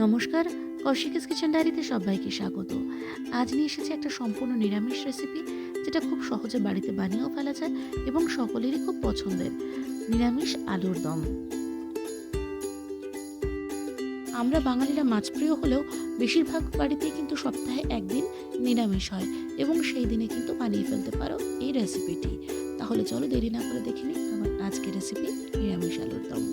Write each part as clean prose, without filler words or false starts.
নমস্কার, কৌশিকস কিচেন ডায়েরিতে সবাইকে স্বাগত। আজ নিয়ে এসেছি একটা সম্পূর্ণ নিরামিষ রেসিপি, যেটা খুব সহজে বাড়িতে বানিয়েও ফেলা যায় এবং সকলেরই খুব পছন্দের, নিরামিষ আলুর দম। আমরা বাঙালিরা মাছপ্রিয় হলেও বেশিরভাগ বাড়িতেই কিন্তু সপ্তাহে একদিন নিরামিষ হয় এবং সেই দিনে কিন্তু বানিয়ে ফেলতে পারো এই রেসিপিটি। তাহলে চলো দেরি না করে দেখে নিই আমার আজকের রেসিপি নিরামিষ আলুর দম।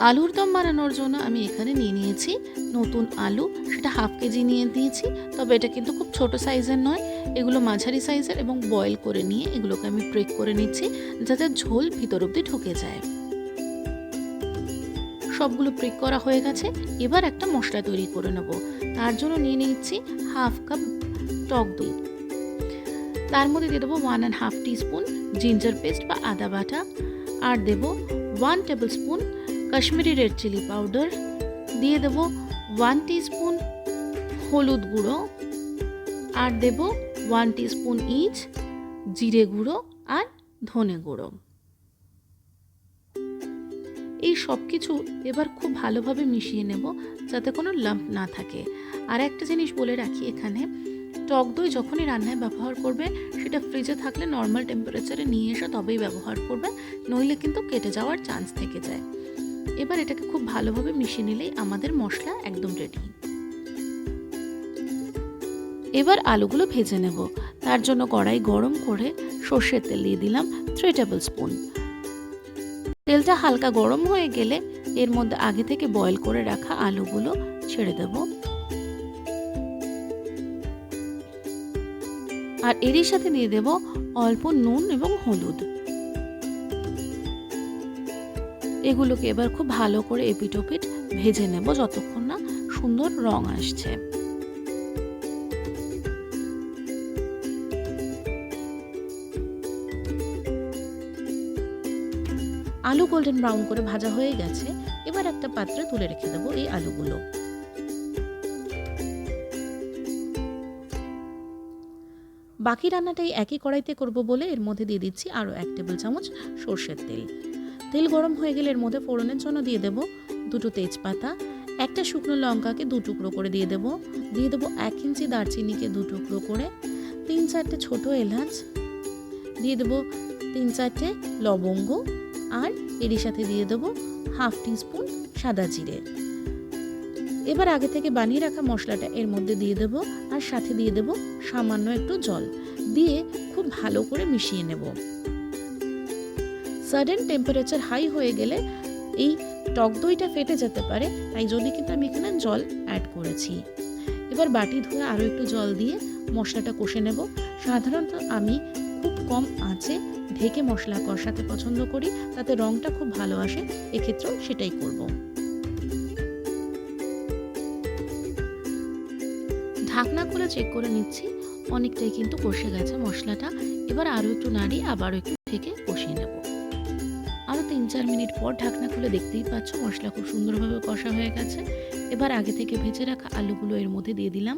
আলুর দম বানানোর জন্য আমি এখানে নিয়ে নিয়েছি নতুন আলু, সেটা হাফ কেজি নিয়ে নিয়েছি। তবে এটা কিন্তু খুব ছোট সাইজের নয়, এগুলো মাঝারি সাইজের, এবং বয়েল করে নিয়ে এগুলোকে আমি ব্রেক করে নিচ্ছি যাতে ঝোল ভিতর অবধি ঢুকে যায়। সবগুলো ব্রেক করা হয়ে গেছে। এবার একটা মশলা তৈরি করে নেব। তার জন্য নিয়ে নিচ্ছি হাফ কাপ টক দই। তার মধ্যে দিয়ে দেবো 1.5 টিস্পুন জিঞ্জার পেস্ট বা আদা বাটা, আর দেবো 1 tablespoon Kashmiri red chilli powder, দিয়ে দেবো 1 টিস্পুন হলুদ গুঁড়ো, আর দেবো 1 টিস্পুন ইচ জিরে গুঁড়ো আর ধনে গুঁড়ো। এই সব কিছু এবার খুব ভালোভাবে মিশিয়ে নেব যাতে কোনো লাম্প না থাকে। আর একটা জিনিস বলে রাখি, এখানে টক দই যখনই রান্নায় ব্যবহার করবে সেটা ফ্রিজে থাকলে নর্মাল টেম্পারেচারে নিয়ে এসে তবেই ব্যবহার করবে, নইলে কিন্তু কেটে যাওয়ার চান্স থেকে যায়। এবার এটাকে খুব ভালোভাবে মিশিয়ে নিলেই আমাদের মশলা একদম রেডি। এবার আলুগুলো ভেজে নেব। তার জন্য কড়াই গরম করে সর্ষের তেল দিয়ে দিলাম 3 টেবিল স্পুন। তেলটা হালকা গরম হয়ে গেলে এর মধ্যে আগে থেকে বয়েল করে রাখা আলুগুলো ছেড়ে দেব, আর এরই সাথে দিয়ে দেব অল্প নুন এবং হলুদ। এগুলোকে এবার খুব ভালো করে এপিট ওপিট ভেজে নেব যতক্ষণ না সুন্দর রং আসছে। আলু গোল্ডেন ব্রাউন করে ভাজা হয়ে গেছে। এবার একটা পাত্রে তুলে রেখে দেবো এই আলুগুলো। বাকি রান্নাটাই একই কড়াইতে করব বলে এর মধ্যে দিয়ে দিচ্ছি আরও 1 টেবিল চামচ সর্ষের তেল। তেল গরম হয়ে গেলে এর মধ্যে ফোড়নের জন্য দিয়ে দেব 2টো তেজপাতা, একটা শুকনো লঙ্কাকে 2 টুকরো করে দিয়ে দেব 1 ইঞ্চি দারচিনিকে 2 টুকরো করে, 3-4টে ছোট এলাচ, দিয়ে দেব 3-4টে লবঙ্গ, আর এরই সাথে দিয়ে দেব হাফ টিস্পুন সাদা জিরে। এবার আগে থেকে বানিয়ে রাখা মশলাটা এর মধ্যে দিয়ে দেব, আর সাথে দিয়ে দেব সামান্য একটু জল, দিয়ে খুব ভালো করে মিশিয়ে নেব। সাডেন টেম্পারেচার হাই হয়ে গেলে এই টক দইটা ফেটে যেতে পারে, তাই জন্য কিন্তু আমি এখানে জল অ্যাড করেছি। এবার বাটি ধুয়ে আরও একটু জল দিয়ে মশলাটা কষে নেব। সাধারণত আমি খুব কম আঁচে ঢেকে মশলা কষাতে পছন্দ করি, তাতে রঙটা খুব ভালো আসে। এক্ষেত্রেও সেটাই করব। ঢাকনা খুলে চেক করে নিচ্ছি, অনেকটাই কিন্তু কষে গেছে মশলাটা। এবার আরও একটু নাড়িয়ে আবারও একটু ঢেকে কষিয়ে নেব। আরও 3-4 মিনিট পর ঢাকনা খুলে দেখতেই পাচ্ছ মশলা খুব সুন্দরভাবে কষা হয়ে গেছে। এবার আগে থেকে ভেজে রাখা আলুগুলো এর মধ্যে দিয়ে দিলাম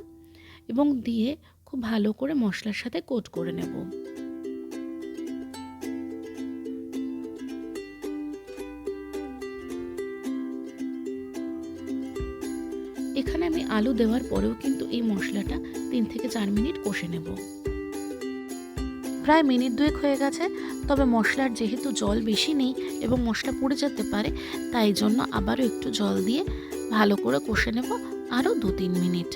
এবং দিয়ে খুব ভালো করে মশলার সাথে কোট করে নেব। এখানে আমি আলু দেওয়ার পরেও কিন্তু এই মশলাটা 3 থেকে 4 মিনিট কষে নেব। প্রায় মিনিট 2 হয়ে গেছে, তবে মশলার যেহেতু জল বেশি নেই এবং মশলা পুড়ে যেতে পারে, তাই জন্য আবারও একটু জল দিয়ে ভালো করে কষে নেব আরও 2-3 মিনিট।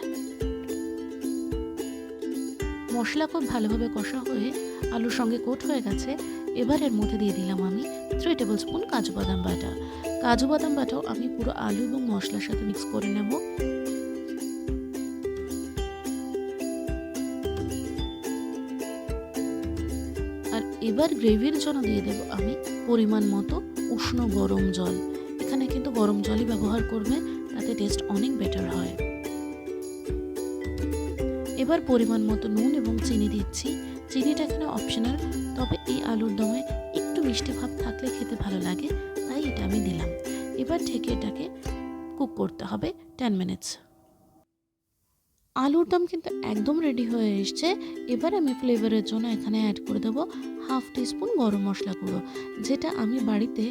মশলা খুব ভালোভাবে কষা হয়ে আলুর সঙ্গে কোট হয়ে গেছে। এবার এর মধ্যে দিয়ে দিলাম আমি 3 টেবিল স্পুন কাজু বাদাম বাটা। কাজু বাদাম বাটাও আমি পুরো আলু এবং মশলার সাথে মিক্স করে নেব। আর এবার গ্রেভির জন্য দিয়ে দেব আমি পরিমাণ মতো উষ্ণ গরম জল। এখানে কিন্তু গরম জলই ব্যবহার করবে, তাতে টেস্ট অনেক বেটার হয়। এবার পরিমাণ মতো নুন এবং চিনি দিচ্ছি। চিনিটা এখানে অপশনাল, তবে এই আলুর দমে একটু মিষ্টি ভাব থাকলে খেতে ভালো লাগে, তাই এটা আমি দিলাম। এবার ঢেকে এটাকে কুক করতে হবে 10 মিনিটস। আলুর দম কিন্তু একদম রেডি হয়ে এসছে। এবার আমি ফ্লেভারের জন্য এখানে অ্যাড করে দেবো হাফ টিস্পুন গরম মশলা গুঁড়ো, যেটা আমি বাড়িতে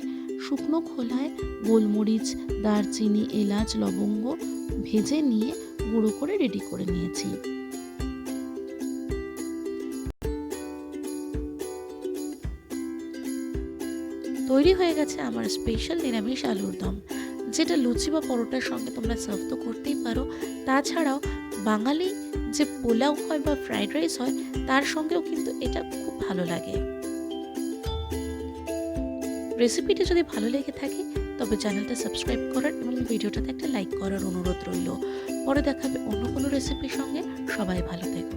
শুকনো খোলায় গোলমরিচ, দারচিনি, এলাচ, লবঙ্গ ভেজে নিয়ে গুঁড়ো করে রেডি করে নিয়েছি। তৈরি হয়ে গেছে আমার স্পেশাল নিরামিষ আলুর দম, যেটা লুচি বা পরোটার সঙ্গে তোমরা সার্ভ তো করতেই পারো। তাছাড়াও বাঙালি যে পোলাও হয় বা ফ্রাইড রাইস হয় তার সঙ্গেও কিন্তু এটা খুব ভালো লাগে। রেসিপিটা যদি ভালো লেগে থাকে তবে চ্যানেলটা সাবস্ক্রাইব করার এবং ভিডিওটাতে একটা লাইক করার অনুরোধ রইল। পরে দেখাবে অন্য কোনো রেসিপির সঙ্গে। সবাই ভালো থেকো।